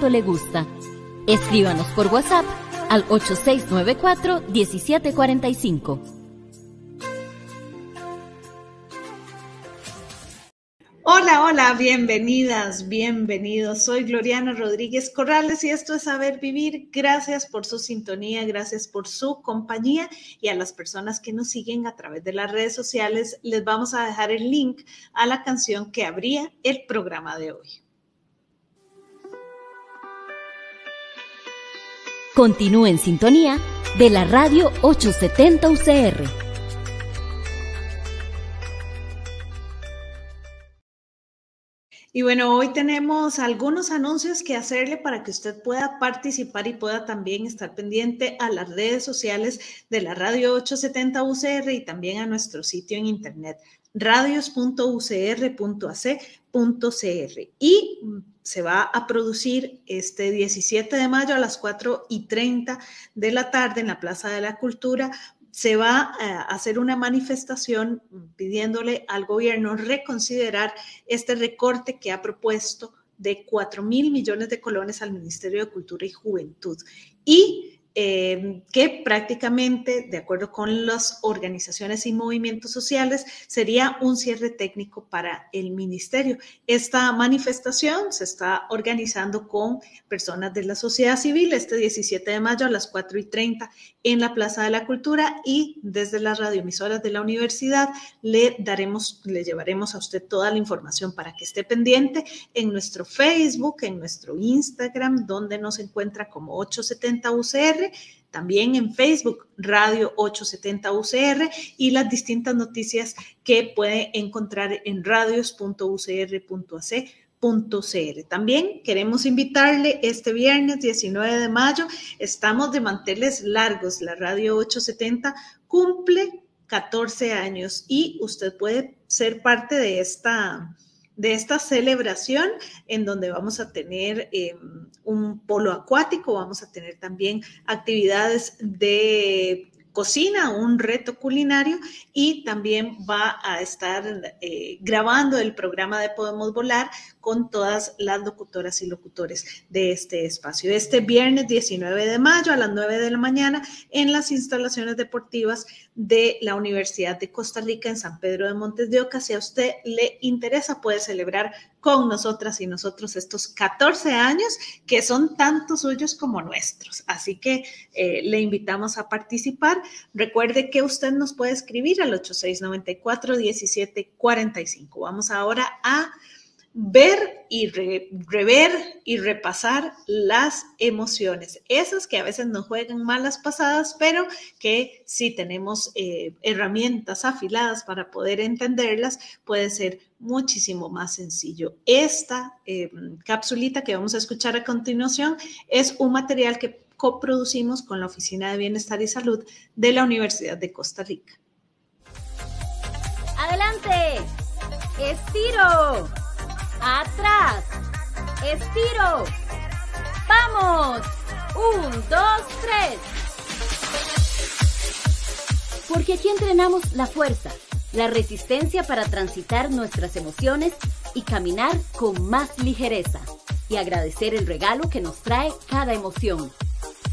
tanto le gusta. Escríbanos por WhatsApp al 8694-1745. Hola, hola, bienvenidas, bienvenidos. Soy Gloriana Rodríguez Corrales y esto es Saber Vivir. Gracias por su sintonía, gracias por su compañía y a las personas que nos siguen a través de las redes sociales les vamos a dejar el link a la canción que abría el programa de hoy. Continúe en sintonía de la Radio 870 UCR. Y bueno, hoy tenemos algunos anuncios que hacerle para que usted pueda participar y pueda también estar pendiente a las redes sociales de la Radio 870 UCR y también a nuestro sitio en internet, radios.ucr.ac.cr. Y se va a producir este 17 de mayo a las 4:30 de la tarde en la Plaza de la Cultura. Se va a hacer una manifestación pidiéndole al gobierno reconsiderar este recorte que ha propuesto de 4.000 millones de colones al Ministerio de Cultura y Juventud y que prácticamente, de acuerdo con las organizaciones y movimientos sociales, sería un cierre técnico para el ministerio. Esta manifestación se está organizando con personas de la sociedad civil este 17 de mayo a las 4:30 en la Plaza de la Cultura y desde las radioemisoras de la universidad le llevaremos a usted toda la información para que esté pendiente en nuestro Facebook, en nuestro Instagram, donde nos encuentra como 870 UCR, también en Facebook, Radio 870 UCR y las distintas noticias que puede encontrar en radios.ucr.ac.cr. También queremos invitarle este viernes 19 de mayo, estamos de manteles largos, la Radio 870 cumple 14 años y usted puede ser parte de esta celebración en donde vamos a tener un polo acuático, vamos a tener también actividades de cocina, un reto culinario y también va a estar grabando el programa de Podemos Volar con todas las locutoras y locutores de este espacio. Este viernes 19 de mayo a las 9 de la mañana en las instalaciones deportivas de la Universidad de Costa Rica en San Pedro de Montes de Oca. Si a usted le interesa, puede celebrar con nosotras y nosotros estos 14 años que son tanto suyos como nuestros. Así que le invitamos a participar. Recuerde que usted nos puede escribir al 8694-1745. Vamos ahora a ver y rever y repasar las emociones, esas que a veces nos juegan malas pasadas, pero que si tenemos herramientas afiladas para poder entenderlas, puede ser muchísimo más sencillo. Esta capsulita que vamos a escuchar a continuación es un material que coproducimos con la Oficina de Bienestar y Salud de la Universidad de Costa Rica. ¡Adelante! ¡Estiro! ¡Atrás! ¡Estiro! ¡Vamos! 1, 2, 3. Porque aquí entrenamos la fuerza, la resistencia para transitar nuestras emociones y caminar con más ligereza y agradecer el regalo que nos trae cada emoción.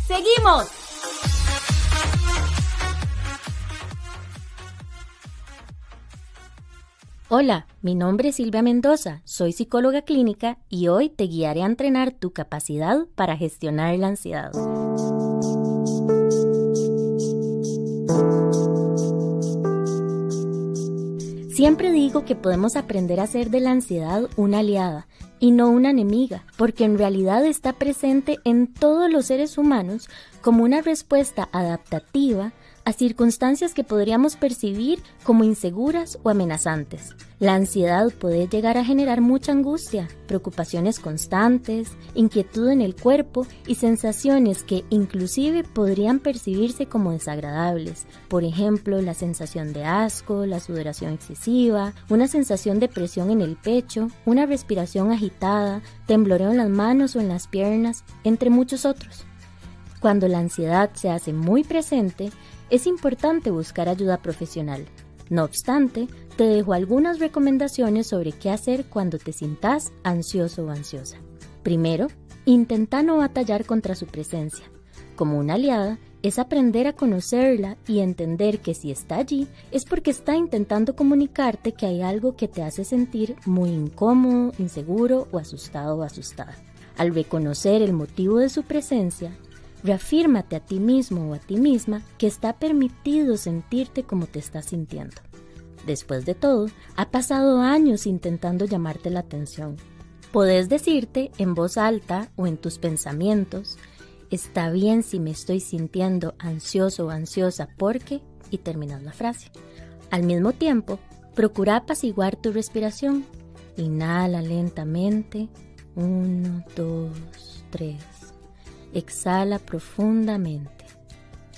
¡Seguimos! Hola, mi nombre es Silvia Mendoza, soy psicóloga clínica y hoy te guiaré a entrenar tu capacidad para gestionar la ansiedad. Siempre digo que podemos aprender a hacer de la ansiedad una aliada y no una enemiga, porque en realidad está presente en todos los seres humanos como una respuesta adaptativa a circunstancias que podríamos percibir como inseguras o amenazantes. La ansiedad puede llegar a generar mucha angustia, preocupaciones constantes, inquietud en el cuerpo y sensaciones que inclusive podrían percibirse como desagradables. Por ejemplo, la sensación de asco, la sudoración excesiva, una sensación de presión en el pecho, una respiración agitada, tembloreo en las manos o en las piernas, entre muchos otros. Cuando la ansiedad se hace muy presente, es importante buscar ayuda profesional. No obstante, te dejo algunas recomendaciones sobre qué hacer cuando te sientas ansioso o ansiosa. Primero, Intenta no batallar contra su presencia. Como una aliada, es aprender a conocerla y entender que si está allí es porque está intentando comunicarte que hay algo que te hace sentir muy incómodo, inseguro o asustado o asustada. Al reconocer el motivo de su presencia, reafírmate a ti mismo o a ti misma que está permitido sentirte como te estás sintiendo. Después de todo, ha pasado años intentando llamarte la atención. Podés decirte en voz alta o en tus pensamientos: está bien si me estoy sintiendo ansioso o ansiosa porque... y terminas la frase. Al mismo tiempo, procura apaciguar tu respiración. Inhala lentamente. 1, 2, 3. Exhala profundamente.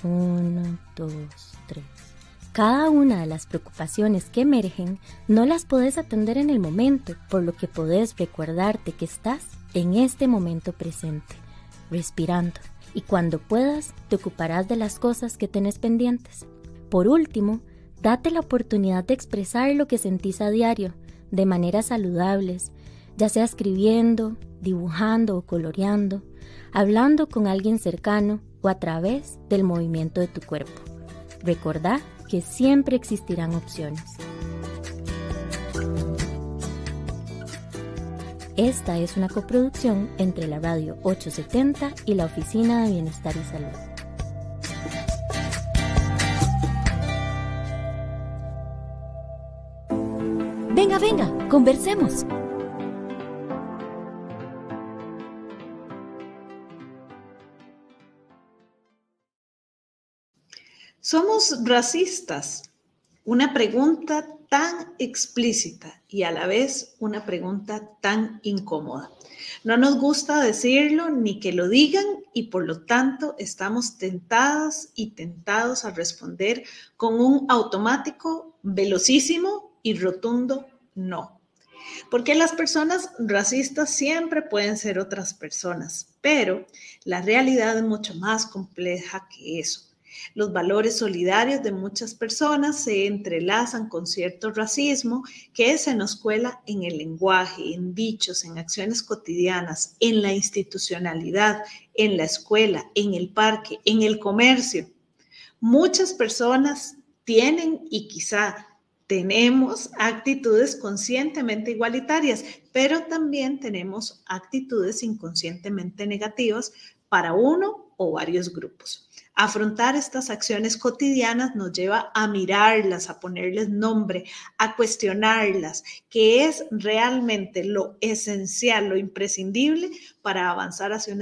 1, 2, 3. Cada una de las preocupaciones que emergen no las podés atender en el momento, por lo que podés recordarte que estás en este momento presente, respirando, y cuando puedas te ocuparás de las cosas que tenés pendientes. Por último, date la oportunidad de expresar lo que sentís a diario, de maneras saludables, ya sea escribiendo, dibujando o coloreando, hablando con alguien cercano o a través del movimiento de tu cuerpo. Recordá que siempre existirán opciones. Esta es una coproducción entre la Radio 870 y la Oficina de Bienestar y Salud. Venga, venga, conversemos. ¿Somos racistas? Una pregunta tan explícita y a la vez una pregunta tan incómoda. No nos gusta decirlo ni que lo digan y por lo tanto estamos tentadas y tentados a responder con un automático, velocísimo y rotundo no. Porque las personas racistas siempre pueden ser otras personas, pero la realidad es mucho más compleja que eso. Los valores solidarios de muchas personas se entrelazan con cierto racismo que se nos cuela en el lenguaje, en dichos, en acciones cotidianas, en la institucionalidad, en la escuela, en el parque, en el comercio. Muchas personas tienen y quizá tenemos actitudes conscientemente igualitarias, pero también tenemos actitudes inconscientemente negativas para uno o varios grupos. Afrontar estas acciones cotidianas nos lleva a mirarlas, a ponerles nombre, a cuestionarlas, que es realmente lo esencial, lo imprescindible para avanzar hacia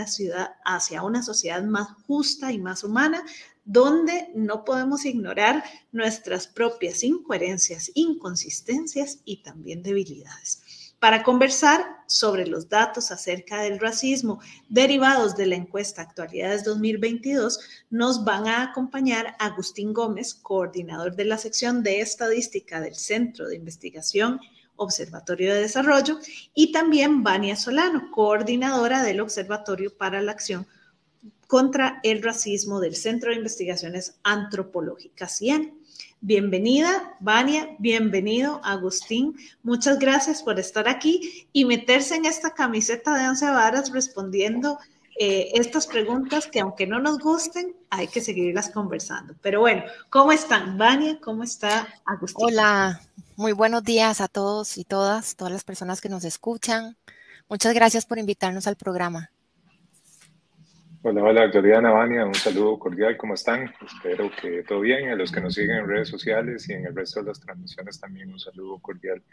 una sociedad más justa y más humana, donde no podemos ignorar nuestras propias incoherencias, inconsistencias y también debilidades. Para conversar sobre los datos acerca del racismo derivados de la encuesta Actualidades 2022, nos van a acompañar Agustín Gómez, coordinador de la sección de estadística del Centro de Investigación Observatorio de Desarrollo, y también Vania Solano, coordinadora del Observatorio para la Acción contra el Racismo del Centro de Investigaciones Antropológicas, CIEN. Bienvenida, Vania, bienvenido, Agustín. Muchas gracias por estar aquí y meterse en esta camiseta de 11 varas respondiendo estas preguntas que, aunque no nos gusten, hay que seguirlas conversando. Pero bueno, ¿cómo están, Vania? ¿Cómo está Agustín? Hola, muy buenos días a todos y todas las personas que nos escuchan. Muchas gracias por invitarnos al programa. Hola, hola, Jordana, Vania, un saludo cordial, ¿cómo están? Espero que todo bien. A los que nos siguen en redes sociales y en el resto de las transmisiones también un saludo cordial.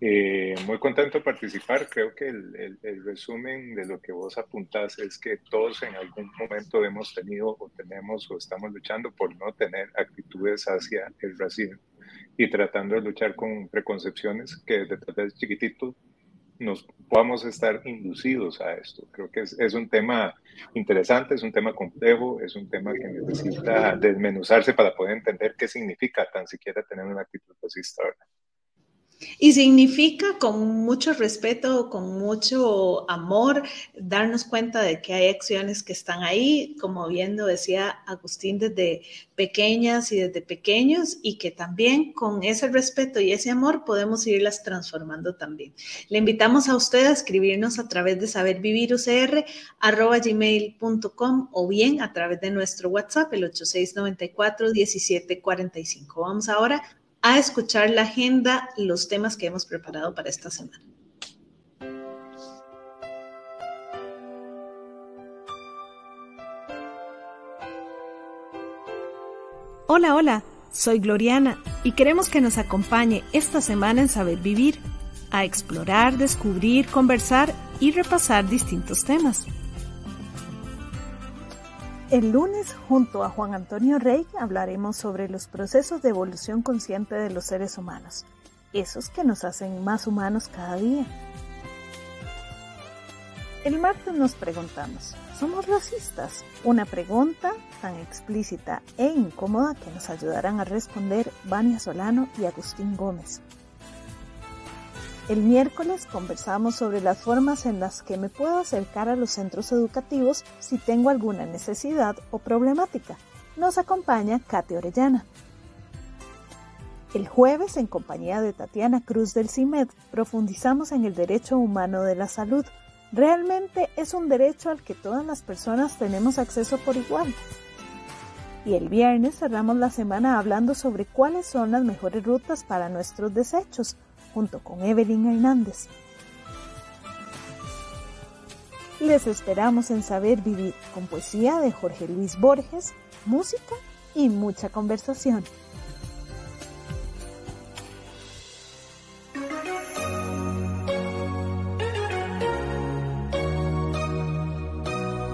Muy contento de participar. Creo que el resumen de lo que vos apuntás es que todos en algún momento hemos tenido o tenemos o estamos luchando por no tener actitudes hacia el racismo y tratando de luchar con preconcepciones que desde chiquititos nos podamos estar inducidos a esto. Creo que es un tema interesante, es un tema complejo, es un tema que necesita desmenuzarse para poder entender qué significa tan siquiera tener una actitud racista, ¿verdad? Y significa con mucho respeto, con mucho amor, darnos cuenta de que hay acciones que están ahí, como bien lo decía Agustín, desde pequeñas y desde pequeños, y que también con ese respeto y ese amor podemos irlas transformando también. Le invitamos a usted a escribirnos a través de sabervivirucr@gmail.com o bien a través de nuestro WhatsApp, el 8694-1745. Vamos ahora a escuchar la agenda, los temas que hemos preparado para esta semana. Hola, hola, soy Gloriana y queremos que nos acompañe esta semana en Saber Vivir, a explorar, descubrir, conversar y repasar distintos temas. El lunes, junto a Juan Antonio Rey, hablaremos sobre los procesos de evolución consciente de los seres humanos, esos que nos hacen más humanos cada día. El martes nos preguntamos, ¿somos racistas? Una pregunta tan explícita e incómoda que nos ayudarán a responder Vania Solano y Agustín Gómez. El miércoles conversamos sobre las formas en las que me puedo acercar a los centros educativos si tengo alguna necesidad o problemática. Nos acompaña Katy Orellana. El jueves, en compañía de Tatiana Cruz del CIMED, profundizamos en el derecho humano de la salud. ¿Realmente es un derecho al que todas las personas tenemos acceso por igual? Y el viernes cerramos la semana hablando sobre cuáles son las mejores rutas para nuestros desechos, junto con Evelyn Hernández. Les esperamos en Saber Vivir, con poesía de Jorge Luis Borges, música y mucha conversación.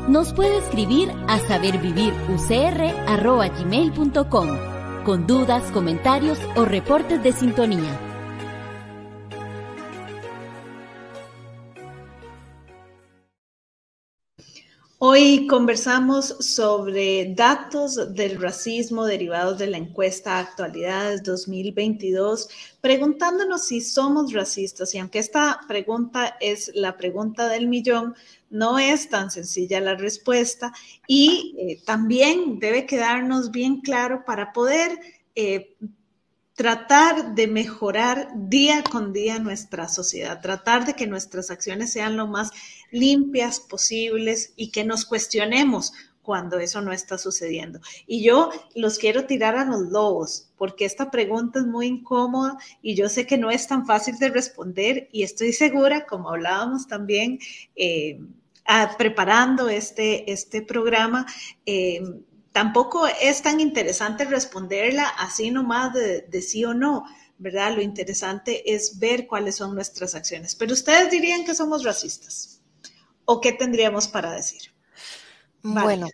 Nos puede escribir a sabervivirucr@gmail.com con dudas, comentarios o reportes de sintonía. Hoy conversamos sobre datos del racismo derivados de la encuesta Actualidades 2022, preguntándonos si somos racistas. Y aunque esta pregunta es la pregunta del millón, no es tan sencilla la respuesta y también debe quedarnos bien claro para poder tratar de mejorar día con día nuestra sociedad, tratar de que nuestras acciones sean lo más limpias posibles y que nos cuestionemos cuando eso no está sucediendo. Y yo los quiero tirar a los lobos, porque esta pregunta es muy incómoda y yo sé que no es tan fácil de responder y estoy segura, como hablábamos también preparando este programa, tampoco es tan interesante responderla así nomás de sí o no, ¿verdad? Lo interesante es ver cuáles son nuestras acciones. Pero ustedes dirían que somos racistas. ¿O qué tendríamos para decir? Bueno,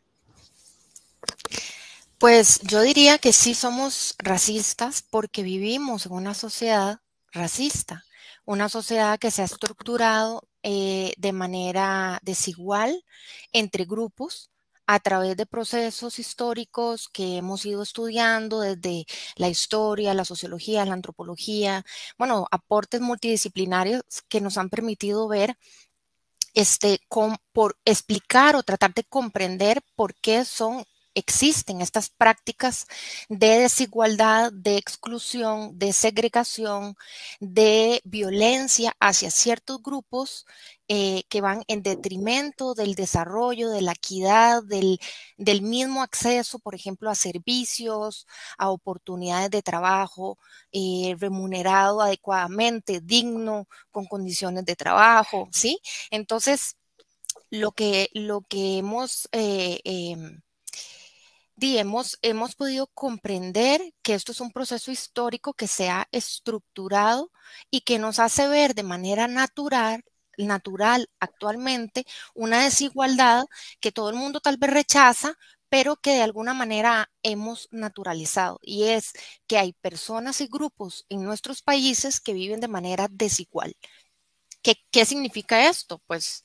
pues yo diría que sí somos racistas porque vivimos en una sociedad racista, una sociedad que se ha estructurado de manera desigual entre grupos a través de procesos históricos que hemos ido estudiando desde la historia, la sociología, la antropología, bueno, aportes multidisciplinarios que nos han permitido ver por explicar o tratar de comprender por qué existen estas prácticas de desigualdad, de exclusión, de segregación, de violencia hacia ciertos grupos que van en detrimento del desarrollo, de la equidad, del mismo acceso, por ejemplo, a servicios, a oportunidades de trabajo, remunerado adecuadamente, digno, con condiciones de trabajo, ¿sí? Entonces, lo que hemos podido comprender que esto es un proceso histórico que se ha estructurado y que nos hace ver de manera natural actualmente una desigualdad que todo el mundo tal vez rechaza, pero que de alguna manera hemos naturalizado. Y es que hay personas y grupos en nuestros países que viven de manera desigual. ¿Qué significa esto? Pues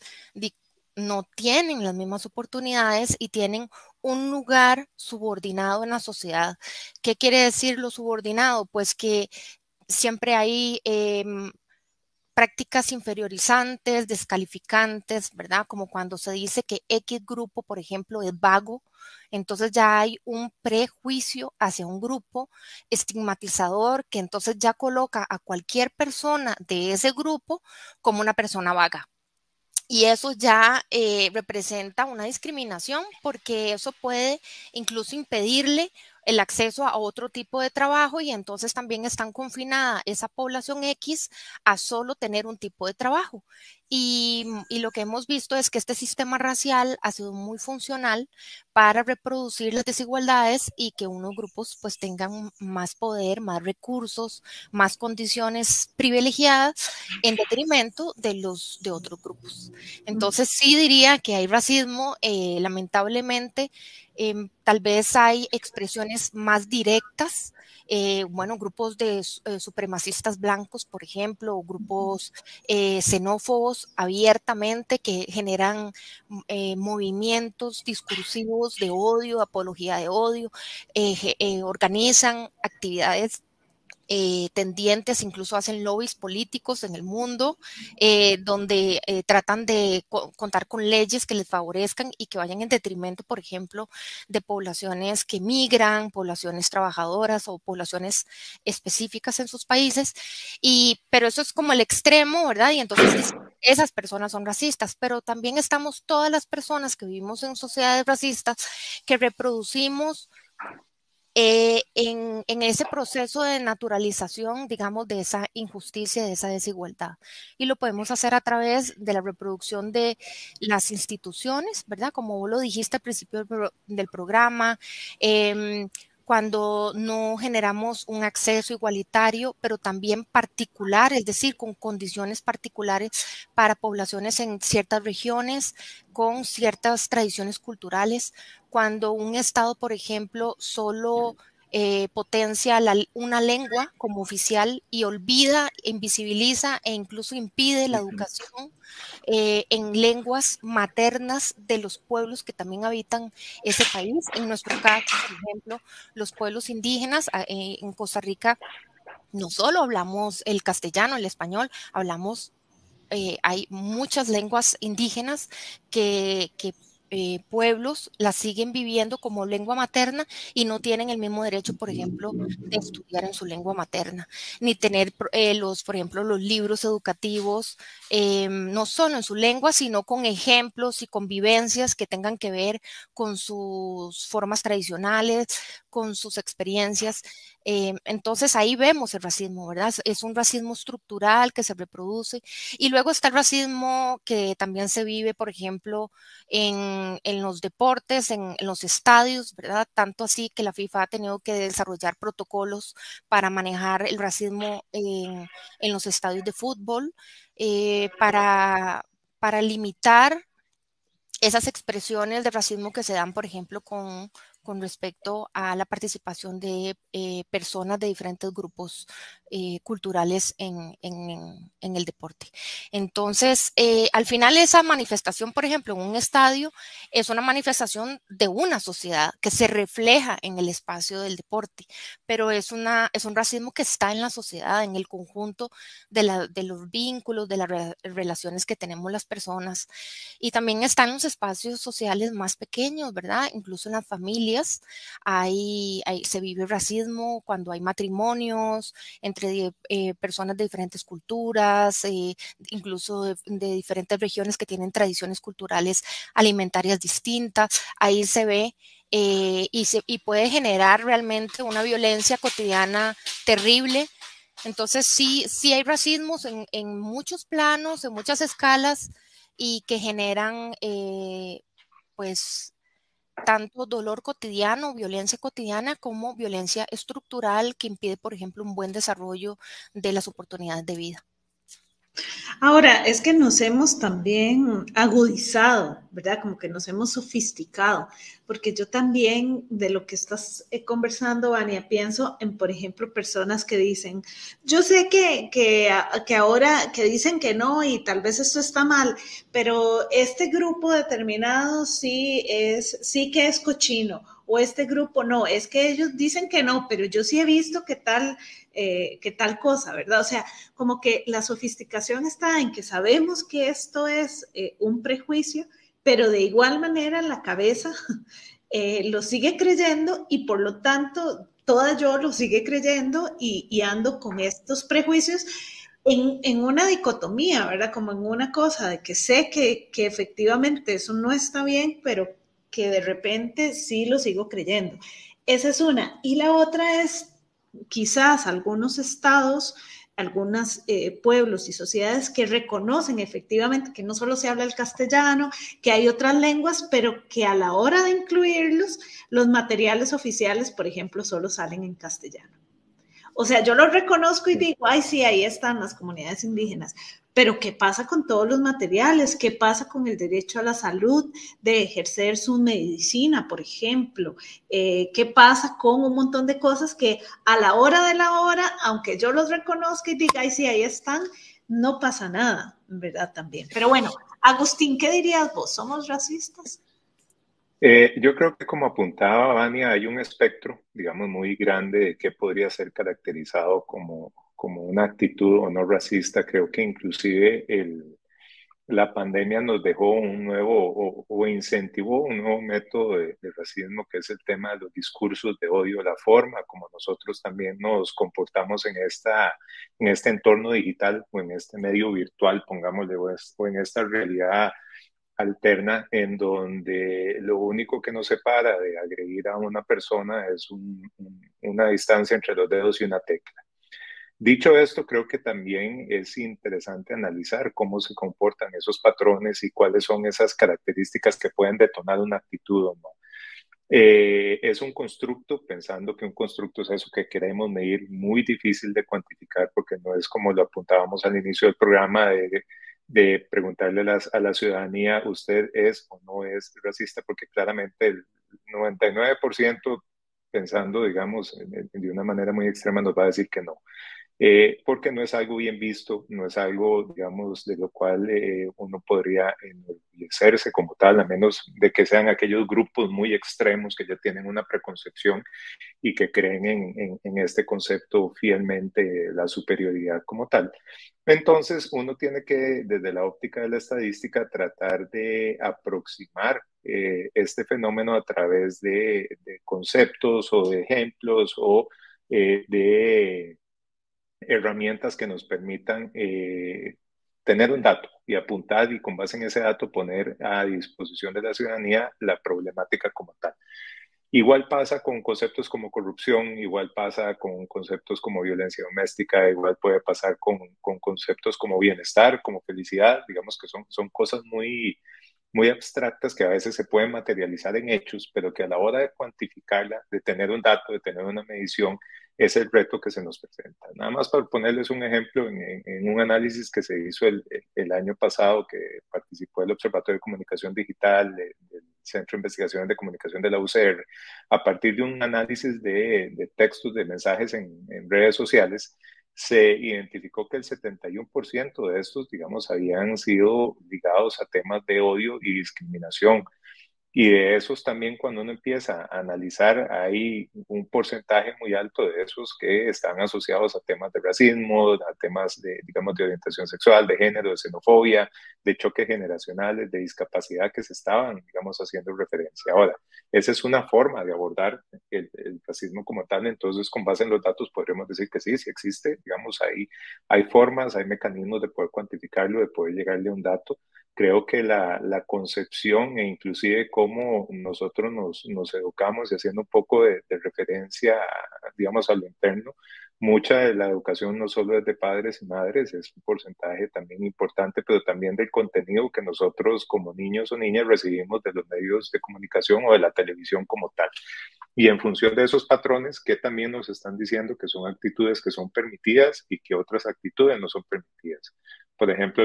no tienen las mismas oportunidades y tienen un lugar subordinado en la sociedad. ¿Qué quiere decir lo subordinado? Pues que siempre hay prácticas inferiorizantes, descalificantes, ¿verdad? Como cuando se dice que X grupo, por ejemplo, es vago, entonces ya hay un prejuicio hacia un grupo estigmatizador que entonces ya coloca a cualquier persona de ese grupo como una persona vaga. Y eso ya representa una discriminación porque eso puede incluso impedirle el acceso a otro tipo de trabajo y entonces también están confinada esa población X a solo tener un tipo de trabajo. Y lo que hemos visto es que este sistema racial ha sido muy funcional para reproducir las desigualdades y que unos grupos pues tengan más poder, más recursos, más condiciones privilegiadas en detrimento de otros grupos. Entonces sí diría que hay racismo, lamentablemente, tal vez hay expresiones más directas, bueno, grupos de supremacistas blancos, por ejemplo, o grupos xenófobos abiertamente que generan movimientos discursivos de odio, apología de odio, organizan actividades tendientes, incluso hacen lobbies políticos en el mundo, donde tratan de contar con leyes que les favorezcan y que vayan en detrimento, por ejemplo, de poblaciones que migran, poblaciones trabajadoras o poblaciones específicas en sus países. Pero eso es como el extremo, ¿verdad? Y entonces esas personas son racistas, pero también estamos todas las personas que vivimos en sociedades racistas que reproducimos en ese proceso de naturalización, digamos, de esa injusticia, de esa desigualdad. Y lo podemos hacer a través de la reproducción de las instituciones, ¿verdad? Como vos lo dijiste al principio del programa, cuando no generamos un acceso igualitario, pero también particular, es decir, con condiciones particulares para poblaciones en ciertas regiones, con ciertas tradiciones culturales, cuando un Estado, por ejemplo, solo potencia una lengua como oficial y olvida, invisibiliza e incluso impide la educación en lenguas maternas de los pueblos que también habitan ese país. En nuestro caso, por ejemplo, los pueblos indígenas en Costa Rica no solo hablamos el castellano, el español, hablamos hay muchas lenguas indígenas que pueblos las siguen viviendo como lengua materna y no tienen el mismo derecho, por ejemplo, de estudiar en su lengua materna, ni tener por ejemplo, los libros educativos, no solo en su lengua, sino con ejemplos y convivencias que tengan que ver con sus formas tradicionales, con sus experiencias. Entonces ahí vemos el racismo, ¿verdad? Es un racismo estructural que se reproduce y luego está el racismo que también se vive, por ejemplo, en los deportes, en los estadios, ¿verdad? Tanto así que la FIFA ha tenido que desarrollar protocolos para manejar el racismo en los estadios de fútbol, para limitar esas expresiones de racismo que se dan, por ejemplo, con respecto a la participación de personas de diferentes grupos culturales en el deporte. Entonces, al final esa manifestación, por ejemplo, en un estadio, es una manifestación de una sociedad que se refleja en el espacio del deporte, pero es un racismo que está en la sociedad, en el conjunto de los vínculos, de las relaciones que tenemos las personas. Y también están los espacios sociales más pequeños, ¿verdad? Incluso en las familias se vive racismo cuando hay matrimonios entre personas de diferentes culturas, incluso de diferentes regiones que tienen tradiciones culturales alimentarias distintas. Ahí se ve y puede generar realmente una violencia cotidiana terrible. Entonces sí hay racismos en muchos planos, en muchas escalas y que generan pues tanto dolor cotidiano, violencia cotidiana, como violencia estructural que impide, por ejemplo, un buen desarrollo de las oportunidades de vida. Ahora, es que nos hemos también agudizado, ¿verdad? Como que nos hemos sofisticado, porque yo también de lo que estás conversando, Vania, pienso en, por ejemplo, personas que dicen, yo sé que ahora que dicen que no y tal vez esto está mal, pero este grupo determinado sí que es cochino o este grupo no, es que ellos dicen que no, pero yo sí he visto que tal cosa, ¿verdad? O sea, como que la sofisticación está en que sabemos que esto es un prejuicio, pero de igual manera la cabeza lo sigue creyendo y por lo tanto toda yo lo sigue creyendo y ando con estos prejuicios en una dicotomía, ¿verdad? Como en una cosa de que sé que efectivamente eso no está bien, pero que de repente sí lo sigo creyendo. Esa es una. Y la otra es quizás algunos estados, algunos pueblos y sociedades que reconocen efectivamente que no solo se habla el castellano, que hay otras lenguas, pero que a la hora de incluirlos, los materiales oficiales, por ejemplo, solo salen en castellano. O sea, yo lo reconozco y digo, ay, sí, ahí están las comunidades indígenas, pero ¿qué pasa con todos los materiales? ¿Qué pasa con el derecho a la salud de ejercer su medicina, por ejemplo? ¿Qué pasa con un montón de cosas que a la hora de la hora, aunque yo los reconozca y diga, ay, sí, ahí están, no pasa nada, ¿verdad? También. Pero bueno, Agustín, ¿qué dirías vos? ¿Somos racistas? Yo creo que como apuntaba Vania, hay un espectro, digamos, muy grande de qué podría ser caracterizado como una actitud o no racista. Creo que inclusive la pandemia nos dejó un nuevo o incentivó un nuevo método de racismo, que es el tema de los discursos de odio, la forma como nosotros también nos comportamos en este entorno digital o en este medio virtual, pongámosle, o en esta realidad alterna en donde lo único que nos separa de agredir a una persona es una distancia entre los dedos y una tecla. Dicho esto, creo que también es interesante analizar cómo se comportan esos patrones y cuáles son esas características que pueden detonar una actitud o no. Es un constructo, pensando que un constructo es eso que queremos medir, muy difícil de cuantificar porque no es como lo apuntábamos al inicio del programa de preguntarle a la ciudadanía, ¿usted es o no es racista? Porque claramente el 99% pensando, digamos, de una manera muy extrema nos va a decir que no. Porque no es algo bien visto, no es algo, digamos, de lo cual uno podría enorgullecerse como tal, a menos de que sean aquellos grupos muy extremos que ya tienen una preconcepción y que creen en este concepto fielmente, la superioridad como tal. Entonces, uno tiene que, desde la óptica de la estadística, tratar de aproximar este fenómeno a través de conceptos o de ejemplos o de herramientas que nos permitan tener un dato y apuntar y con base en ese dato poner a disposición de la ciudadanía la problemática como tal. Igual pasa con conceptos como corrupción, igual pasa con conceptos como violencia doméstica, igual puede pasar con conceptos como bienestar, como felicidad, digamos que son cosas muy abstractas que a veces se pueden materializar en hechos, pero que a la hora de cuantificarla, de tener un dato, de tener una medición, es el reto que se nos presenta. Nada más para ponerles un ejemplo, en un análisis que se hizo el año pasado, que participó el Observatorio de Comunicación Digital del Centro de Investigaciones de Comunicación de la UCR, a partir de un análisis de textos, de mensajes en redes sociales, se identificó que el 71% de estos, digamos, habían sido ligados a temas de odio y discriminación. Y de esos también, cuando uno empieza a analizar, hay un porcentaje muy alto de esos que están asociados a temas de racismo, a temas de, digamos, de orientación sexual, de género, de xenofobia, de choques generacionales, de discapacidad que se estaban, digamos, haciendo referencia. Ahora, esa es una forma de abordar el racismo como tal. Entonces, con base en los datos, podremos decir que sí existe. Digamos, hay formas, hay mecanismos de poder cuantificarlo, de poder llegarle a un dato. Creo que la concepción e inclusive cómo nosotros nos educamos y haciendo un poco de referencia, digamos, a lo interno, mucha de la educación no solo es de padres y madres, es un porcentaje también importante, pero también del contenido que nosotros como niños o niñas recibimos de los medios de comunicación o de la televisión como tal. Y en función de esos patrones, ¿qué también nos están diciendo que son actitudes que son permitidas y que otras actitudes no son permitidas? Por ejemplo,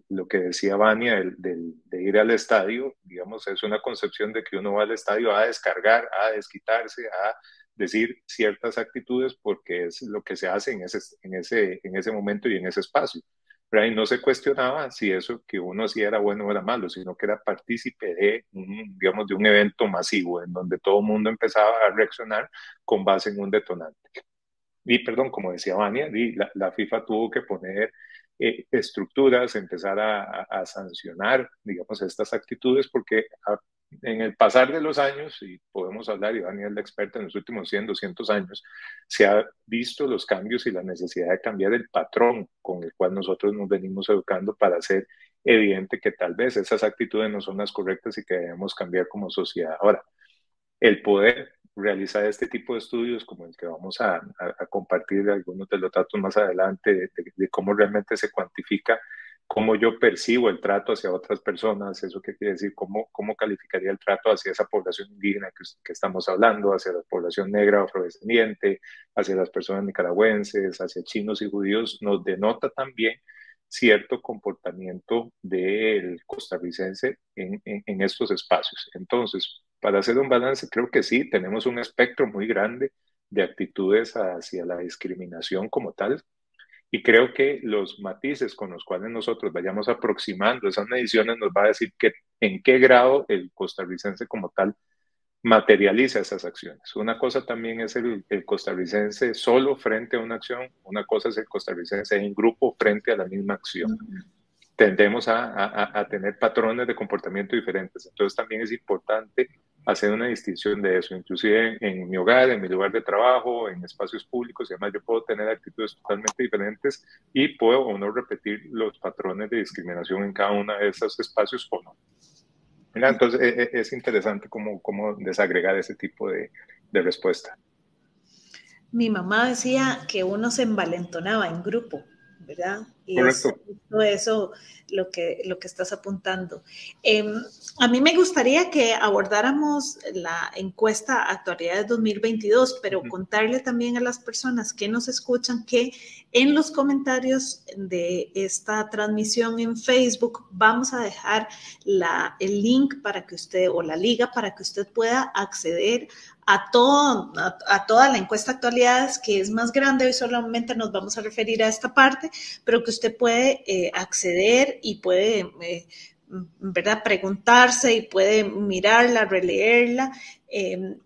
lo que decía Vania de ir al estadio, digamos, es una concepción de que uno va al estadio a descargar, a desquitarse, a decir ciertas actitudes porque es lo que se hace en ese momento y en ese espacio. ¿verdad? Y no se cuestionaba si eso que uno hacía era bueno o era malo, sino que era partícipe de digamos, de un evento masivo en donde todo el mundo empezaba a reaccionar con base en un detonante. Y perdón, como decía Vania, la FIFA tuvo que poner estructuras, empezar a sancionar, digamos, estas actitudes, porque en el pasar de los años, y podemos hablar, y Vania es la experta, en los últimos 100, 200 años, se ha visto los cambios y la necesidad de cambiar el patrón con el cual nosotros nos venimos educando para hacer evidente que tal vez esas actitudes no son las correctas y que debemos cambiar como sociedad. Ahora, el poder realizar este tipo de estudios como el que vamos a compartir algunos de los datos más adelante de cómo realmente se cuantifica, cómo yo percibo el trato hacia otras personas, eso qué quiere decir, cómo calificaría el trato hacia esa población indígena que estamos hablando, hacia la población negra o afrodescendiente, hacia las personas nicaragüenses, hacia chinos y judíos, nos denota también cierto comportamiento del costarricense en estos espacios. Entonces, para hacer un balance, creo que sí, tenemos un espectro muy grande de actitudes hacia la discriminación como tal, y creo que los matices con los cuales nosotros vayamos aproximando esas mediciones nos va a decir en qué grado el costarricense como tal materializa esas acciones. Una cosa también es el costarricense solo frente a una acción, una cosa es el costarricense en grupo frente a la misma acción. Tendemos a tener patrones de comportamiento diferentes. Entonces también es importante hacer una distinción de eso. Inclusive en mi hogar, en mi lugar de trabajo, en espacios públicos y demás, yo puedo tener actitudes totalmente diferentes y puedo o no repetir los patrones de discriminación en cada uno de esos espacios o no. Mira, entonces es interesante cómo desagregar ese tipo de respuesta. Mi mamá decía que uno se envalentonaba en grupo, ¿verdad? Y correcto. Es eso lo que estás apuntando. A mí me gustaría que abordáramos la encuesta Actualidades 2022, pero contarle también a las personas que nos escuchan que en los comentarios de esta transmisión en Facebook vamos a dejar el link para que usted, o la liga para que usted pueda acceder a toda la encuesta Actualidades, que es más grande. Hoy solamente nos vamos a referir a esta parte, pero que usted puede acceder y puede, ¿verdad?, preguntarse y puede mirarla, releerla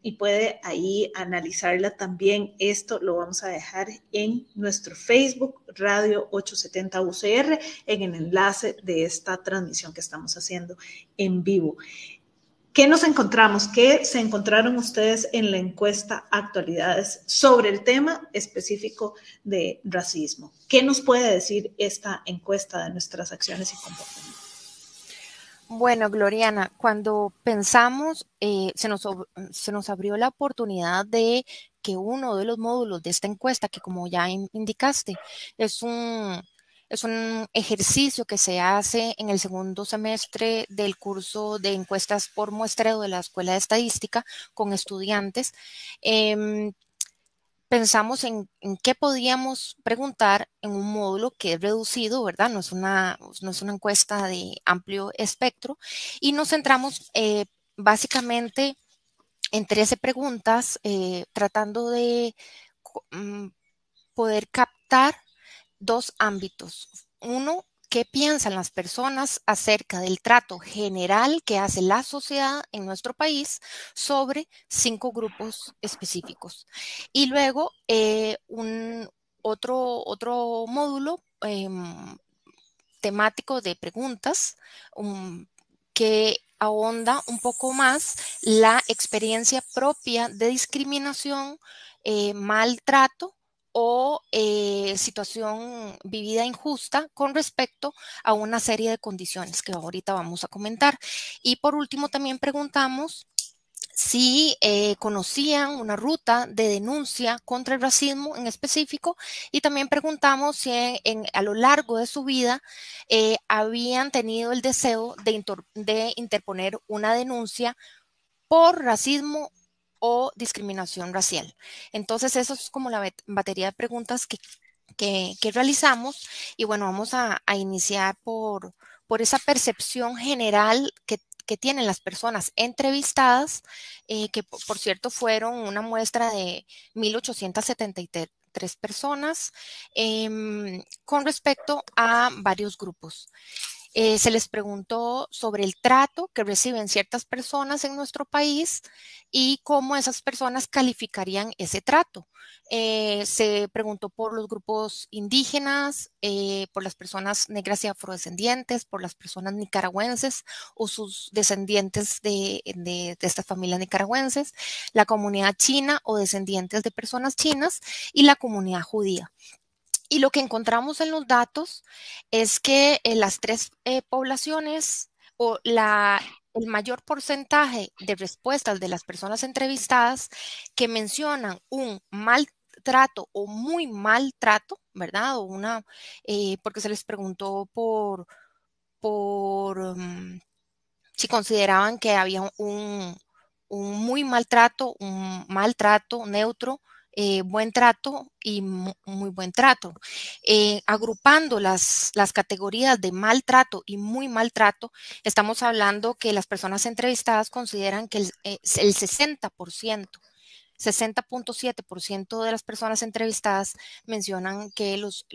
y puede ahí analizarla también. Esto lo vamos a dejar en nuestro Facebook, Radio 870 UCR, en el enlace de esta transmisión que estamos haciendo en vivo. ¿Qué nos encontramos? ¿Qué se encontraron ustedes en la encuesta Actualidades sobre el tema específico de racismo? ¿Qué nos puede decir esta encuesta de nuestras acciones y comportamientos? Bueno, Gloriana, cuando pensamos, se nos abrió la oportunidad de que uno de los módulos de esta encuesta, que como ya indicaste, es un ejercicio que se hace en el segundo semestre del curso de encuestas por muestreo de la Escuela de Estadística con estudiantes. Pensamos en qué podíamos preguntar en un módulo que es reducido, ¿verdad? No es una encuesta de amplio espectro, y nos centramos básicamente en 13 preguntas, tratando de poder captar dos ámbitos. Uno, ¿qué piensan las personas acerca del trato general que hace la sociedad en nuestro país sobre 5 grupos específicos? Y luego otro módulo temático de preguntas que ahonda un poco más la experiencia propia de discriminación, maltrato o situación vivida injusta con respecto a una serie de condiciones que ahorita vamos a comentar. Y por último también preguntamos si conocían una ruta de denuncia contra el racismo en específico, y también preguntamos si a lo largo de su vida habían tenido el deseo de interponer una denuncia por racismo o discriminación racial. Entonces, eso es como la batería de preguntas que realizamos. Y bueno, vamos a iniciar por esa percepción general que tienen las personas entrevistadas, que por cierto fueron una muestra de 1.873 3 personas con respecto a varios grupos. Se les preguntó sobre el trato que reciben ciertas personas en nuestro país y cómo esas personas calificarían ese trato. Se preguntó por los grupos indígenas, por las personas negras y afrodescendientes, por las personas nicaragüenses o sus descendientes de estas familias nicaragüenses, la comunidad china o descendientes de personas chinas y la comunidad judía. Y lo que encontramos en los datos es que las 3 poblaciones o el mayor porcentaje de respuestas de las personas entrevistadas que mencionan un maltrato o muy maltrato, ¿verdad? O porque se les preguntó si consideraban que había un muy maltrato, un maltrato neutro, buen trato y muy buen trato. Agrupando las categorías de maltrato y muy maltrato, estamos hablando que las personas entrevistadas consideran que el 60.7% de las personas entrevistadas mencionan que los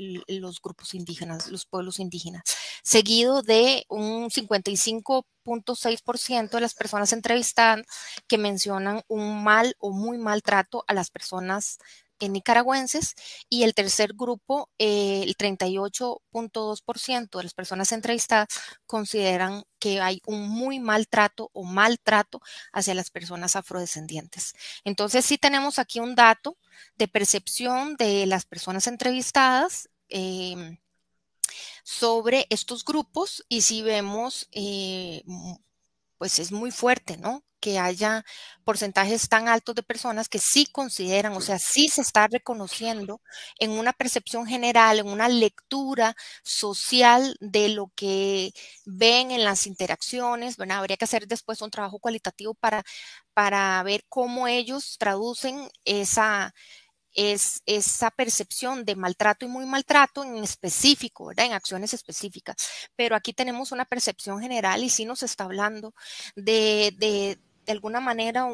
grupos indígenas, los pueblos indígenas, seguido de un 55.6% de las personas entrevistadas que mencionan un mal o muy mal trato a las personas nicaragüenses, y el tercer grupo, el 38.2% de las personas entrevistadas consideran que hay un muy maltrato o maltrato hacia las personas afrodescendientes. Entonces sí tenemos aquí un dato de percepción de las personas entrevistadas sobre estos grupos, y si vemos, pues es muy fuerte, ¿no? Que haya porcentajes tan altos de personas que sí consideran, o sea, sí se está reconociendo en una percepción general, en una lectura social de lo que ven en las interacciones, ¿verdad? Habría que hacer después un trabajo cualitativo para ver cómo ellos traducen esa percepción de maltrato y muy maltrato en específico, ¿verdad? En acciones específicas. Pero aquí tenemos una percepción general y sí nos está hablando de alguna manera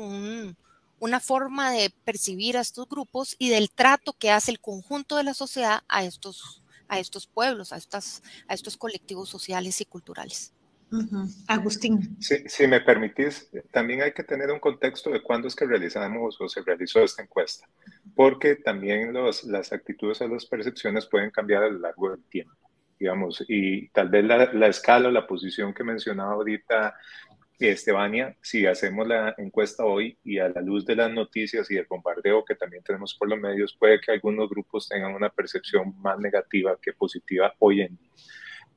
una forma de percibir a estos grupos y del trato que hace el conjunto de la sociedad a estos pueblos, a estos colectivos sociales y culturales. Agustín. Si me permitís, también hay que tener un contexto de cuándo es que realizamos o se realizó esta encuesta, porque también las actitudes o las percepciones pueden cambiar a lo largo del tiempo, digamos, y tal vez la escala o la posición que mencionaba ahorita Estebania, si hacemos la encuesta hoy y a la luz de las noticias y el bombardeo que también tenemos por los medios, puede que algunos grupos tengan una percepción más negativa que positiva hoy en día.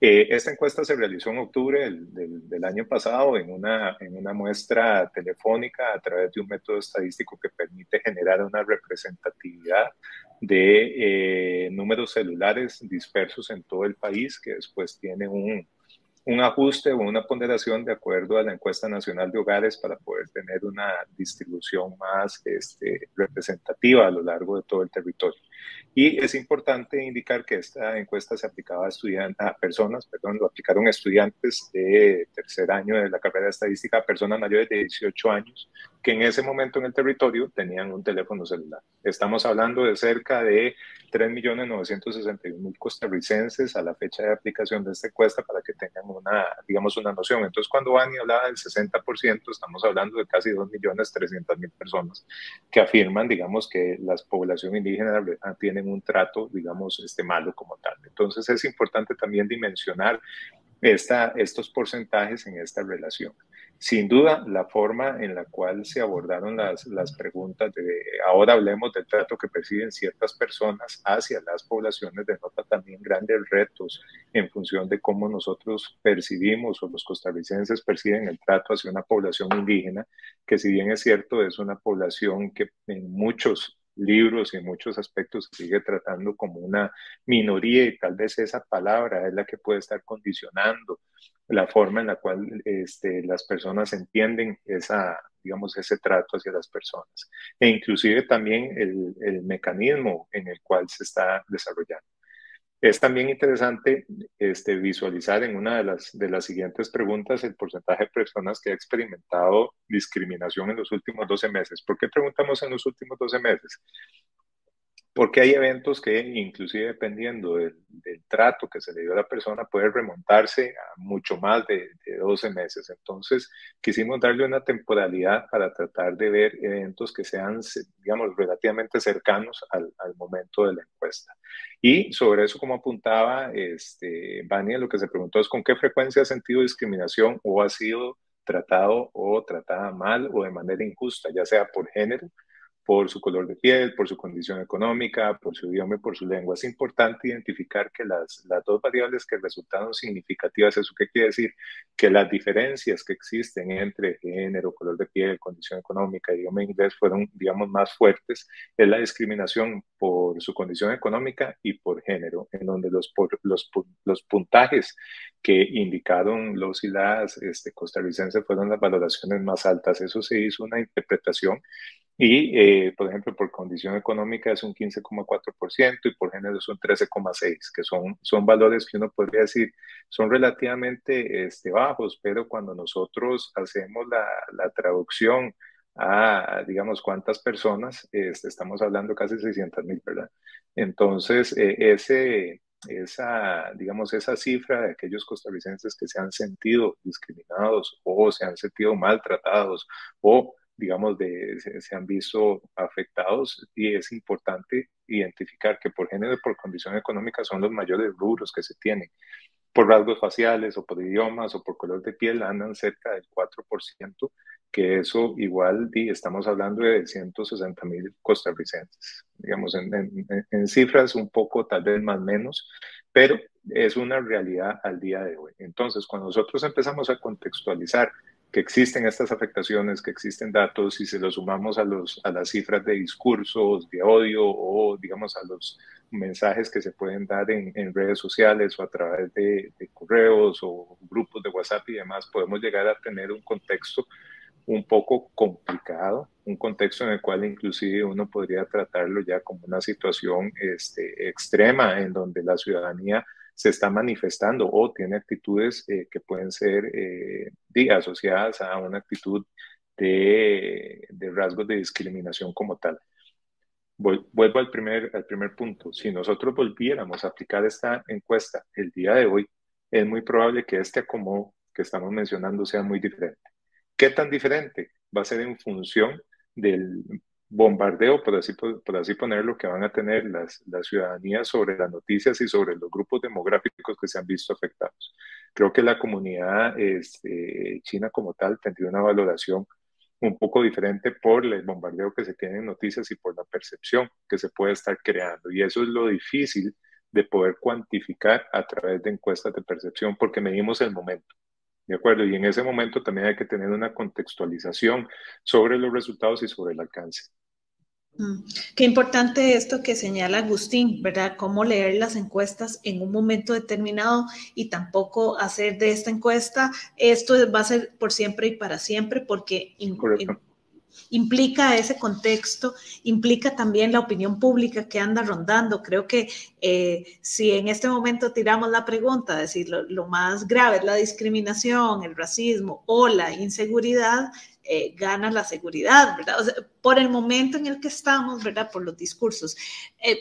Esta encuesta se realizó en octubre del año pasado en una muestra telefónica a través de un método estadístico que permite generar una representatividad de números celulares dispersos en todo el país, que después tiene un ajuste o una ponderación de acuerdo a la encuesta nacional de hogares para poder tener una distribución más representativa a lo largo de todo el territorio. Y es importante indicar que esta encuesta se aplicaba lo aplicaron estudiantes de tercer año de la carrera de estadística, a personas mayores de 18 años que en ese momento en el territorio tenían un teléfono celular. Estamos hablando de cerca de 3.961.000 costarricenses a la fecha de aplicación de esta encuesta, para que tengan una noción. Entonces, cuando Vani hablaba del 60%, estamos hablando de casi 2.300.000 personas que afirman, digamos, que la población indígena tienen un trato, digamos, malo como tal. Entonces, es importante también dimensionar estos porcentajes en esta relación. Sin duda, la forma en la cual se abordaron las preguntas ahora hablemos del trato que perciben ciertas personas hacia las poblaciones, denota también grandes retos en función de cómo nosotros percibimos o los costarricenses perciben el trato hacia una población indígena, que si bien es cierto, es una población que en muchos libros y en muchos aspectos se sigue tratando como una minoría, y tal vez esa palabra es la que puede estar condicionando la forma en la cual las personas entienden ese trato hacia las personas, e inclusive también el mecanismo en el cual se está desarrollando. Es también interesante visualizar en una de las siguientes preguntas el porcentaje de personas que ha experimentado discriminación en los últimos 12 meses. ¿Por qué preguntamos en los últimos 12 meses? porque hay eventos que inclusive dependiendo del trato que se le dio a la persona puede remontarse a mucho más de 12 meses. Entonces, quisimos darle una temporalidad para tratar de ver eventos que sean, digamos, relativamente cercanos al momento de la encuesta. Y sobre eso, como apuntaba Vania, lo que se preguntó es con qué frecuencia ha sentido discriminación o ha sido tratado o tratada mal o de manera injusta, ya sea por género, por su color de piel, por su condición económica, por su idioma y por su lengua. Es importante identificar que las dos variables que resultaron significativas, ¿eso qué quiere decir? Que las diferencias que existen entre género, color de piel, condición económica, idioma inglés fueron, digamos, más fuertes, es la discriminación por su condición económica y por género, en donde los puntajes que indicaron los y las costarricenses fueron las valoraciones más altas. Eso se hizo una interpretación y, por ejemplo, por condición económica es un 15,4% y por género es un 13,6%, que son valores que uno podría decir son relativamente bajos, pero cuando nosotros hacemos la traducción a, digamos, cuántas personas, estamos hablando casi 600,000, ¿verdad? Entonces, digamos, esa cifra de aquellos costarricenses que se han sentido discriminados o se han sentido maltratados o digamos, se han visto afectados y es importante identificar que por género y por condición económica son los mayores rubros que se tienen. Por rasgos faciales o por idiomas o por color de piel andan cerca del 4%, que eso igual estamos hablando de 160,000 costarricenses. Digamos, en cifras un poco tal vez más o menos, pero es una realidad al día de hoy. Entonces, cuando nosotros empezamos a contextualizar que existen estas afectaciones, que existen datos, y se los sumamos a las cifras de discursos, de odio o, digamos, a los mensajes que se pueden dar en redes sociales o a través de correos o grupos de WhatsApp y demás, podemos llegar a tener un contexto un poco complicado, un contexto en el cual inclusive uno podría tratarlo ya como una situación extrema en donde la ciudadanía se está manifestando o tiene actitudes que pueden ser asociadas a una actitud de rasgos de discriminación como tal. Vuelvo al primer punto. Si nosotros volviéramos a aplicar esta encuesta el día de hoy, es muy probable que este acomodo que estamos mencionando sea muy diferente. ¿Qué tan diferente? Va a ser en función del bombardeo, por así ponerlo, que van a tener las ciudadanías sobre las noticias y sobre los grupos demográficos que se han visto afectados. Creo que la comunidad china como tal tendría una valoración un poco diferente por el bombardeo que se tiene en noticias y por la percepción que se puede estar creando. Y eso es lo difícil de poder cuantificar a través de encuestas de percepción, porque medimos el momento. ¿De acuerdo? Y en ese momento también hay que tener una contextualización sobre los resultados y sobre el alcance. Qué importante esto que señala Agustín, ¿verdad? Cómo leer las encuestas en un momento determinado y tampoco hacer de esta encuesta, esto va a ser por siempre y para siempre, porque implica ese contexto, implica también la opinión pública que anda rondando. Creo que si en este momento tiramos la pregunta, decir lo más grave es la discriminación, el racismo o la inseguridad, gana la seguridad, ¿verdad? O sea, por el momento en el que estamos, ¿verdad? Por los discursos,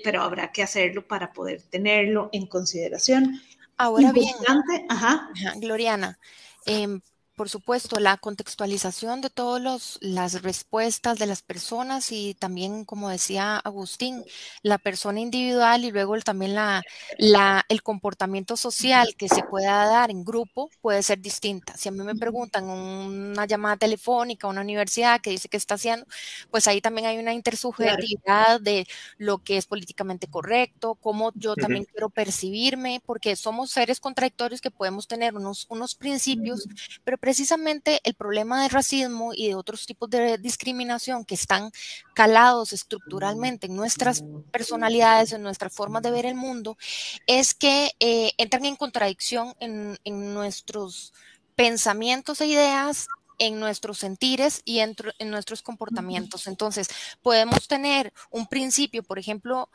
pero habrá que hacerlo para poder tenerlo en consideración. Ahora bien, Gloriana, por supuesto, la contextualización de todas las respuestas de las personas y también, como decía Agustín, la persona individual y luego también el comportamiento social que se pueda dar en grupo puede ser distinta. Si a mí me preguntan una llamada telefónica a una universidad que dice que está haciendo, pues ahí también hay una intersubjetividad de lo que es políticamente correcto, cómo yo también quiero percibirme, porque somos seres contradictorios que podemos tener unos principios, pero precisamente el problema del racismo y de otros tipos de discriminación que están calados estructuralmente en nuestras personalidades, en nuestras formas de ver el mundo, es que entran en contradicción en nuestros pensamientos e ideas, en nuestros sentires y en nuestros comportamientos. Entonces, podemos tener un principio, por ejemplo,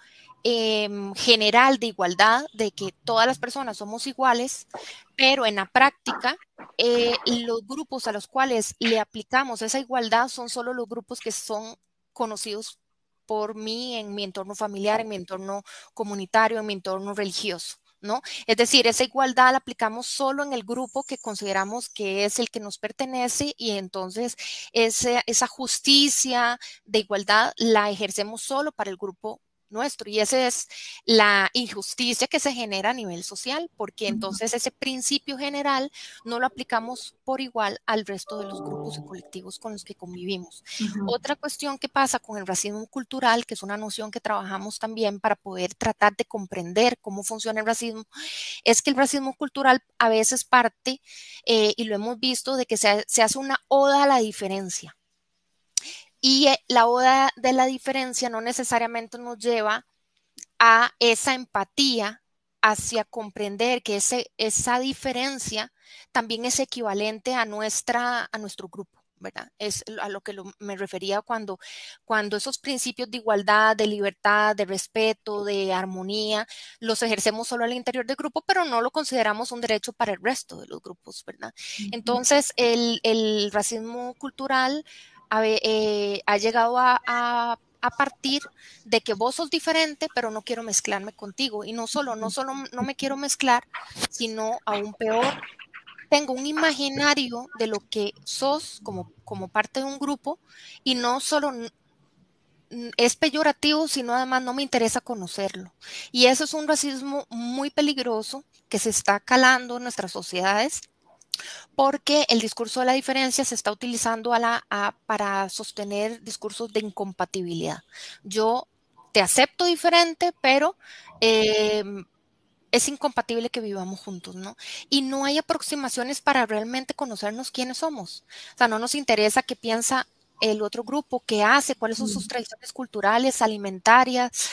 general de igualdad, de que todas las personas somos iguales, pero en la práctica, los grupos a los cuales le aplicamos esa igualdad son solo los grupos que son conocidos por mí en mi entorno familiar, en mi entorno comunitario, en mi entorno religioso, ¿no? Es decir, esa igualdad la aplicamos solo en el grupo que consideramos que es el que nos pertenece y entonces esa justicia de igualdad la ejercemos solo para el grupo nuestro y esa es la injusticia que se genera a nivel social, porque entonces ese principio general no lo aplicamos por igual al resto de los grupos y colectivos con los que convivimos. Otra cuestión que pasa con el racismo cultural, que es una noción que trabajamos también para poder tratar de comprender cómo funciona el racismo, es que el racismo cultural a veces parte, y lo hemos visto, de que se hace una oda a la diferencia. Y la oda de la diferencia no necesariamente nos lleva a esa empatía hacia comprender que esa diferencia también es equivalente a nuestro grupo, ¿verdad? Es a lo que me refería cuando esos principios de igualdad, de libertad, de respeto, de armonía, los ejercemos solo al interior del grupo, pero no lo consideramos un derecho para el resto de los grupos, ¿verdad? Entonces, el racismo cultural ha llegado a partir de que vos sos diferente, pero no quiero mezclarme contigo. Y no solo no me quiero mezclar, sino aún peor, tengo un imaginario de lo que sos como parte de un grupo y no solo es peyorativo, sino además no me interesa conocerlo. Y eso es un racismo muy peligroso que se está calando en nuestras sociedades porque el discurso de la diferencia se está utilizando para sostener discursos de incompatibilidad. Yo te acepto diferente, pero es incompatible que vivamos juntos, ¿no? Y no hay aproximaciones para realmente conocernos quiénes somos. O sea, no nos interesa qué piensa el otro grupo, qué hace, cuáles son sus tradiciones culturales, alimentarias,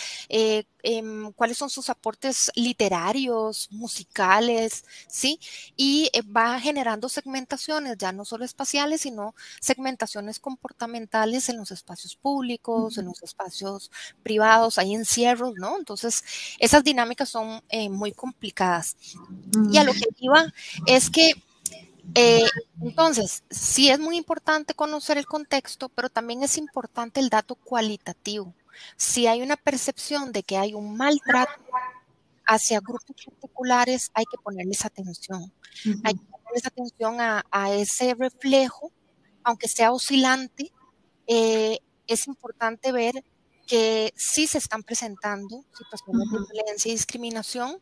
cuáles son sus aportes literarios, musicales, ¿sí? Y va generando segmentaciones, ya no solo espaciales, sino segmentaciones comportamentales en los espacios públicos, en los espacios privados, hay encierros, ¿no? Entonces, esas dinámicas son muy complicadas. Y a lo que iba es que entonces, sí es muy importante conocer el contexto, pero también es importante el dato cualitativo. Si hay una percepción de que hay un maltrato hacia grupos particulares, hay que ponerles atención. Hay que ponerles atención a ese reflejo, aunque sea oscilante. Es importante ver que sí se están presentando situaciones de violencia y discriminación,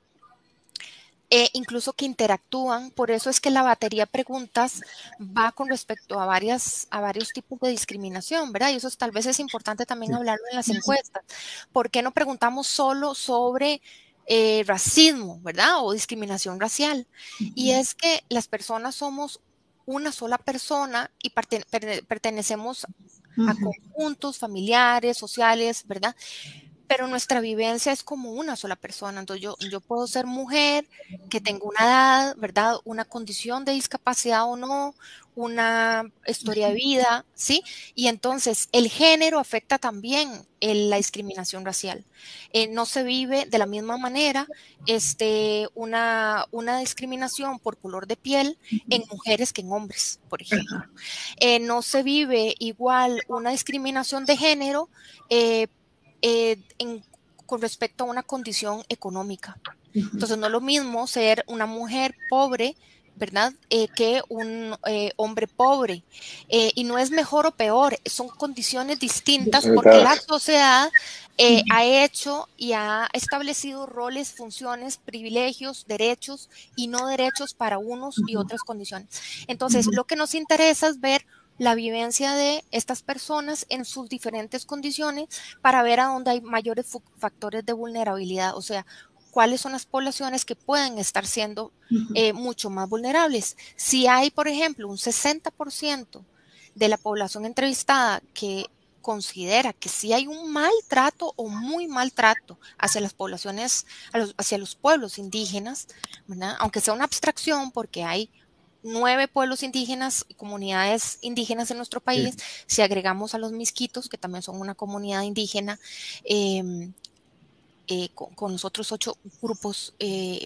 incluso que interactúan. Por eso es que la batería de preguntas va con respecto a varios tipos de discriminación, ¿verdad? Y eso tal vez es importante también hablarlo en las encuestas. ¿Por qué no preguntamos solo sobre racismo, ¿verdad? O discriminación racial. Y es que las personas somos una sola persona y pertenecemos a conjuntos familiares, sociales, ¿verdad? Pero nuestra vivencia es como una sola persona. Entonces yo puedo ser mujer, que tengo una edad, ¿verdad? Una condición de discapacidad o no, una historia de vida, ¿sí? Y entonces el género afecta también la discriminación racial. No se vive de la misma manera una discriminación por color de piel en mujeres que en hombres, por ejemplo. No se vive igual una discriminación de género con respecto a una condición económica. Entonces, no es lo mismo ser una mujer pobre, ¿verdad? Que un hombre pobre. Y no es mejor o peor, son condiciones distintas porque la sociedad ha hecho y ha establecido roles, funciones, privilegios, derechos y no derechos para unos y otras condiciones. Entonces, lo que nos interesa es ver la vivencia de estas personas en sus diferentes condiciones para ver a dónde hay mayores factores de vulnerabilidad, o sea, cuáles son las poblaciones que pueden estar siendo mucho más vulnerables. Si hay, por ejemplo, un 60% de la población entrevistada que considera que si hay un maltrato o muy maltrato hacia las poblaciones, hacia los pueblos indígenas, ¿verdad? Aunque sea una abstracción porque hay 9 pueblos indígenas y comunidades indígenas en nuestro país, si agregamos a los misquitos, que también son una comunidad indígena, con los otros 8 grupos,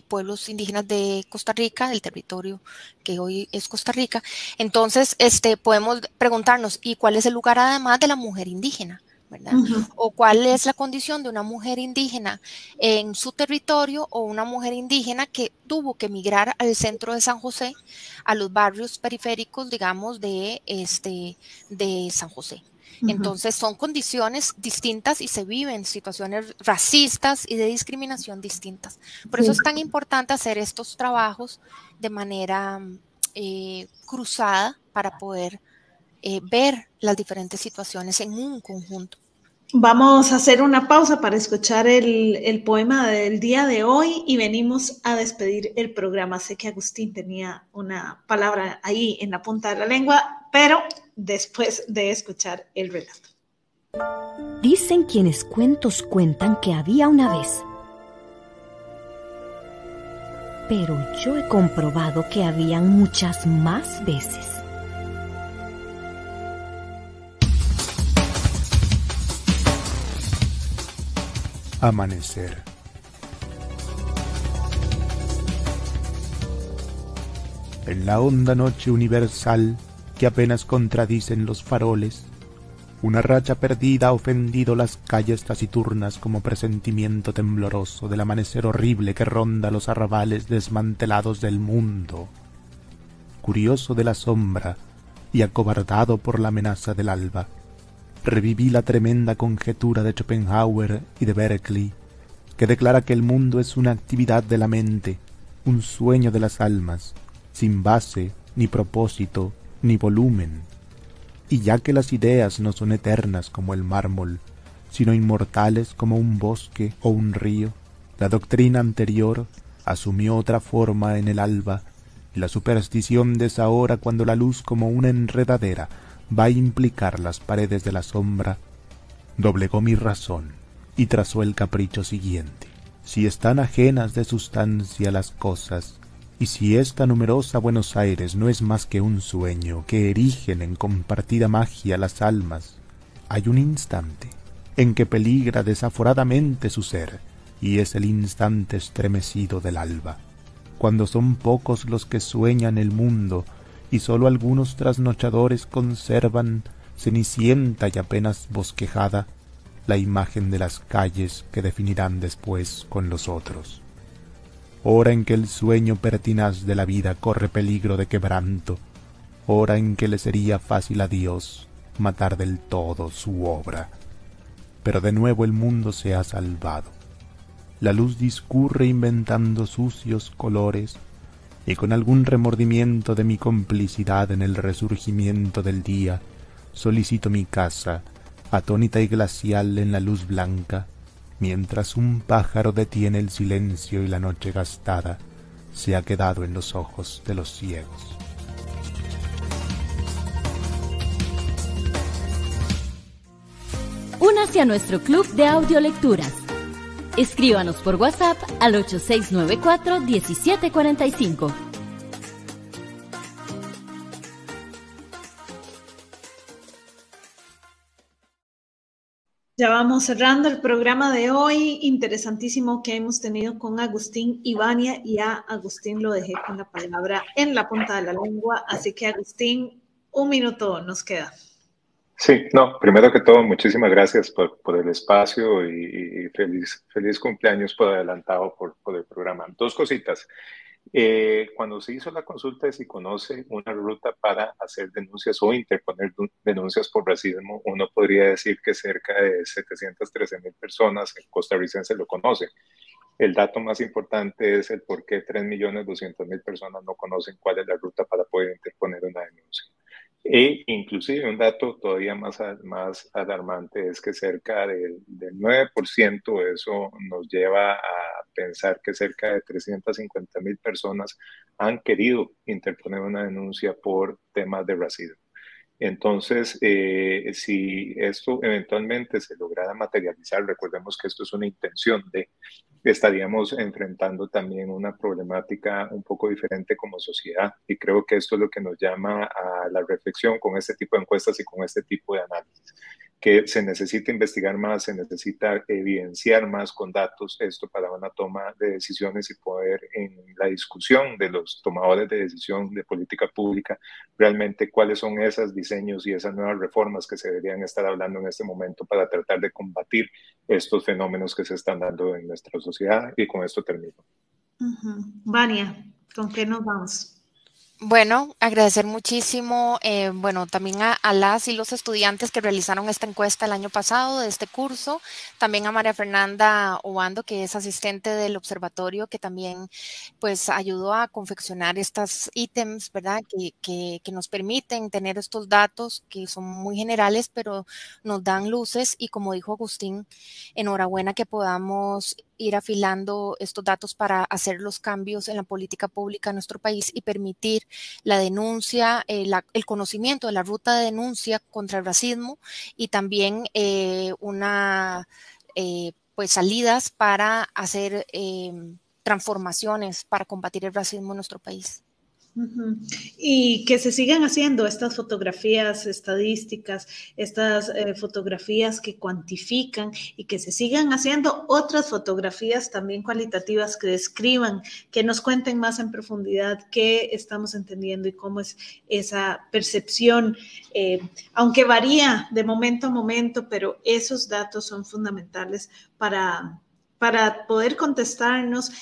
pueblos indígenas de Costa Rica, del territorio que hoy es Costa Rica. Entonces, podemos preguntarnos, ¿y cuál es el lugar además de la mujer indígena? ¿verdad? O cuál es la condición de una mujer indígena en su territorio o una mujer indígena que tuvo que emigrar al centro de San José, a los barrios periféricos, digamos, de San José. Entonces son condiciones distintas y se viven situaciones racistas y de discriminación distintas. Por eso es tan importante hacer estos trabajos de manera cruzada para poder ver las diferentes situaciones en un conjunto. Vamos a hacer una pausa para escuchar el poema del día de hoy y venimos a despedir el programa. Sé que Agustín tenía una palabra ahí en la punta de la lengua, pero después de escuchar el relato. Dicen quienes cuentos cuentan que había una vez. Pero yo he comprobado que habían muchas más veces. Amanecer. En la honda noche universal que apenas contradicen los faroles, una racha perdida ha ofendido las calles taciturnas como presentimiento tembloroso del amanecer horrible que ronda los arrabales desmantelados del mundo. Curioso de la sombra y acobardado por la amenaza del alba, reviví la tremenda conjetura de Schopenhauer y de Berkeley, que declara que el mundo es una actividad de la mente, un sueño de las almas, sin base, ni propósito, ni volumen. Y ya que las ideas no son eternas como el mármol, sino inmortales como un bosque o un río, la doctrina anterior asumió otra forma en el alba, y la superstición desahora cuando la luz como una enredadera va a implicar las paredes de la sombra, doblegó mi razón y trazó el capricho siguiente. Si están ajenas de sustancia las cosas, y si esta numerosa Buenos Aires no es más que un sueño que erigen en compartida magia las almas, hay un instante en que peligra desaforadamente su ser, y es el instante estremecido del alba, cuando son pocos los que sueñan el mundo, y sólo algunos trasnochadores conservan, cenicienta y apenas bosquejada, la imagen de las calles que definirán después con los otros. Hora en que el sueño pertinaz de la vida corre peligro de quebranto, hora en que le sería fácil a Dios matar del todo su obra. Pero de nuevo el mundo se ha salvado. La luz discurre inventando sucios colores, y con algún remordimiento de mi complicidad en el resurgimiento del día, solicito mi casa, atónita y glacial en la luz blanca, mientras un pájaro detiene el silencio y la noche gastada se ha quedado en los ojos de los ciegos. Únase a nuestro club de audiolecturas. Escríbanos por WhatsApp al 8694-1745. Ya vamos cerrando el programa de hoy, interesantísimo que hemos tenido con Agustín Ibáñez, y a Agustín lo dejé con la palabra en la punta de la lengua, así que Agustín, un minuto nos queda. Sí, no, primero que todo, muchísimas gracias por el espacio y feliz cumpleaños por adelantado por el programa. Dos cositas. Cuando se hizo la consulta de si conoce una ruta para hacer denuncias o interponer denuncias por racismo, uno podría decir que cerca de 713,000 personas costarricenses lo conocen. El dato más importante es el por qué 3.200.000 personas no conocen cuál es la ruta para poder interponer una denuncia. E inclusive un dato todavía más alarmante es que cerca del 9%, eso nos lleva a pensar que cerca de 350,000 personas han querido interponer una denuncia por temas de racismo. Entonces, si esto eventualmente se lograra materializar, recordemos que esto es una intención estaríamos enfrentando también una problemática un poco diferente como sociedad, y creo que esto es lo que nos llama a la reflexión con este tipo de encuestas y con este tipo de análisis. que se necesita investigar más, se necesita evidenciar más con datos esto para una toma de decisiones y poder en la discusión de los tomadores de decisión de política pública realmente cuáles son esos diseños y esas nuevas reformas que se deberían estar hablando en este momento para tratar de combatir estos fenómenos que se están dando en nuestra sociedad. Y con esto termino. Vania, ¿con qué nos vamos? Bueno, agradecer muchísimo, también a las y los estudiantes que realizaron esta encuesta el año pasado de este curso, también a María Fernanda Obando, que es asistente del observatorio, que también pues ayudó a confeccionar estos ítems, ¿verdad? Que nos permiten tener estos datos que son muy generales, pero nos dan luces y como dijo Agustín, enhorabuena que podamos ir afilando estos datos para hacer los cambios en la política pública de nuestro país y permitir la denuncia, el conocimiento de la ruta de denuncia contra el racismo y también salidas para hacer transformaciones para combatir el racismo en nuestro país. Y que se sigan haciendo estas fotografías estadísticas, estas fotografías que cuantifican y que se sigan haciendo otras fotografías también cualitativas que describan, que nos cuenten más en profundidad qué estamos entendiendo y cómo es esa percepción, aunque varía de momento a momento, pero esos datos son fundamentales para poder contestarnos,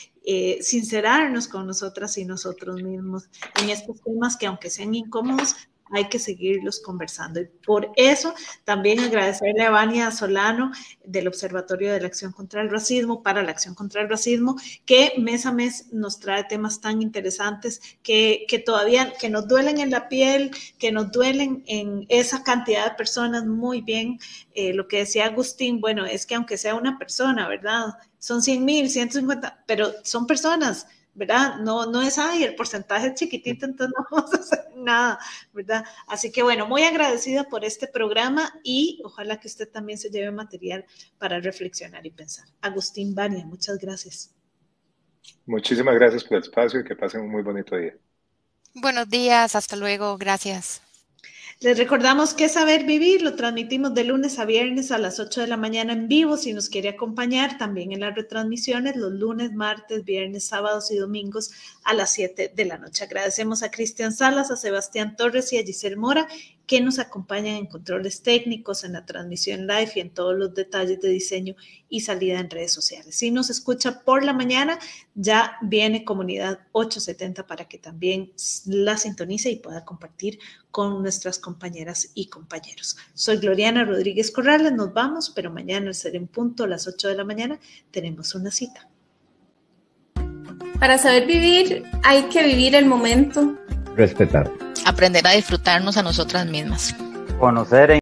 sincerarnos con nosotras y nosotros mismos en estos temas que aunque sean incómodos, hay que seguirlos conversando. Y por eso también agradecerle a Vania Solano del Observatorio de la Acción contra el Racismo, para la Acción contra el Racismo, que mes a mes nos trae temas tan interesantes que todavía, que nos duelen en la piel, que nos duelen en esa cantidad de personas. Muy bien, lo que decía Agustín, bueno, es que aunque sea una persona, ¿verdad? Son 100,000, 150, pero son personas, ¿verdad? No es ahí, el porcentaje es chiquitito, entonces no vamos a hacer nada, ¿verdad? Así que bueno, muy agradecida por este programa y ojalá que usted también se lleve material para reflexionar y pensar. Agustín, Vania, muchas gracias. Muchísimas gracias por el espacio y que pasen un muy bonito día. Buenos días, hasta luego, gracias. Les recordamos que Saber Vivir lo transmitimos de lunes a viernes a las 8 de la mañana en vivo. Si nos quiere acompañar también en las retransmisiones los lunes, martes, viernes, sábados y domingos a las 7 de la noche. Agradecemos a Cristian Salas, a Sebastián Torres y a Giselle Mora que nos acompañan en controles técnicos, en la transmisión live y en todos los detalles de diseño y salida en redes sociales. Si nos escucha por la mañana, ya viene Comunidad 870 para que también la sintonice y pueda compartir con nuestras compañeras y compañeros. Soy Gloriana Rodríguez Corrales, nos vamos, pero mañana al ser en punto a las 8 de la mañana tenemos una cita. Para saber vivir hay que vivir el momento. Respetar. Aprender a disfrutarnos a nosotras mismas. Conocer